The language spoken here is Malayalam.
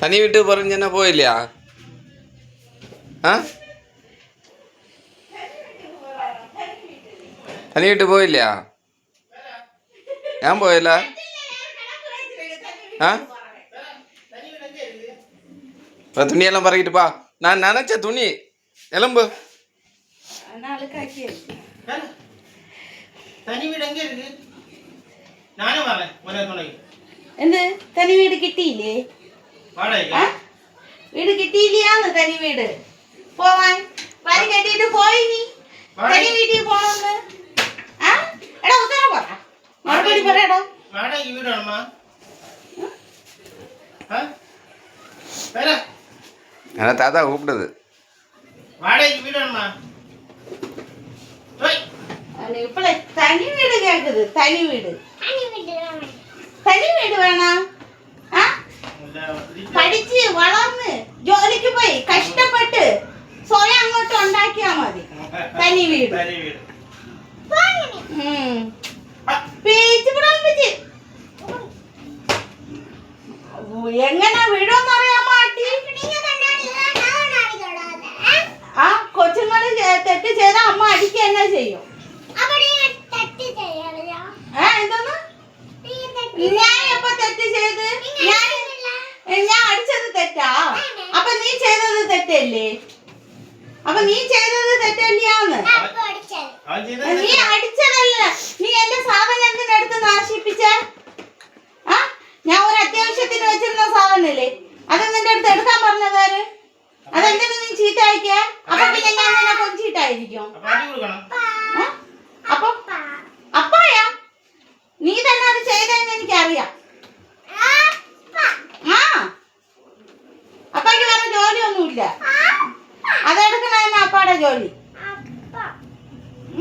തനി വിട്ട് പറഞ്ഞ പോയില്ല. ആ തനി വിട്ട് പോയില്ല. ഞാൻ പോയല്ല. ആ തുണിയെല്ലാം പറയിട്ട് പാ. ഞാൻ നനച്ച തുണി എലമ്പ്. എന്ത് തനി വീട് കിട്ടിയില്ലേ? വീട് കിട്ടിയില്ലാന്ന് തനി വീട് പോവാൻ വരി കെട്ടിട്ട് പോയി. നീ തനി വീട്ടിൽ പോണെന്ന് എടാ ഉത്തരം പറ, മറുപടി പറയടാ. தாத்தா கூப்பிடுது. இப்ப தனி வீடு கேக்குது. தனி வீடு തനി വീട് വേണം. പഠിച്ച് വളർന്ന് ജോലിക്ക് പോയി കഷ്ടപ്പെട്ട് സ്വയം അങ്ങോട്ട് ഉണ്ടാക്കിയാ മതി തനി വീട്. എങ്ങനെ വീടോന്ന് അറിയാൻ മാറ്റി. ആ കൊച്ചുങ്ങള് തെറ്റ് ചെയ്ത അമ്മ അടിക്കുക തന്നെ ചെയ്യും. എന്തോന്ന് ഞാൻ എപ്പോ തെറ്റ് ചെയ്ത്? ഞാൻ അടിച്ചത് തെറ്റാ? അപ്പൊ നീ ചെയ്തത് തെറ്റല്ലേ? അപ്പൊ നീ ചെയ്തത് തെറ്റല്ലാന്ന്. നീ അടിച്ചതല്ല. നീ എന്റെ സാധനം എന്തിനടുത്ത് നാശിപ്പിച്ച? ഞാൻ ഒരു അത്യാവശ്യത്തിന് വെച്ചിരുന്ന സാധനല്ലേ, അത് നിന്റെ അടുത്ത് എടുക്കാൻ പറഞ്ഞതാര്? അതെന്തിനു നീ ചീത്ത അയക്ക? അപ്പൊ പിന്നെ ഞാൻ നിന്നെ കൊഞ്ചിട്ടായിരിക്കും. അപ്പൊ അപ്പായാ നീ തന്നെ അത് ചെയ്തെന്ന് എനിക്കറിയാം. അപ്പയ്ക്ക് വേറെ ജോലിയൊന്നുമില്ല. അതെടുക്കണ തന്നെ അപ്പാടെ ജോലി.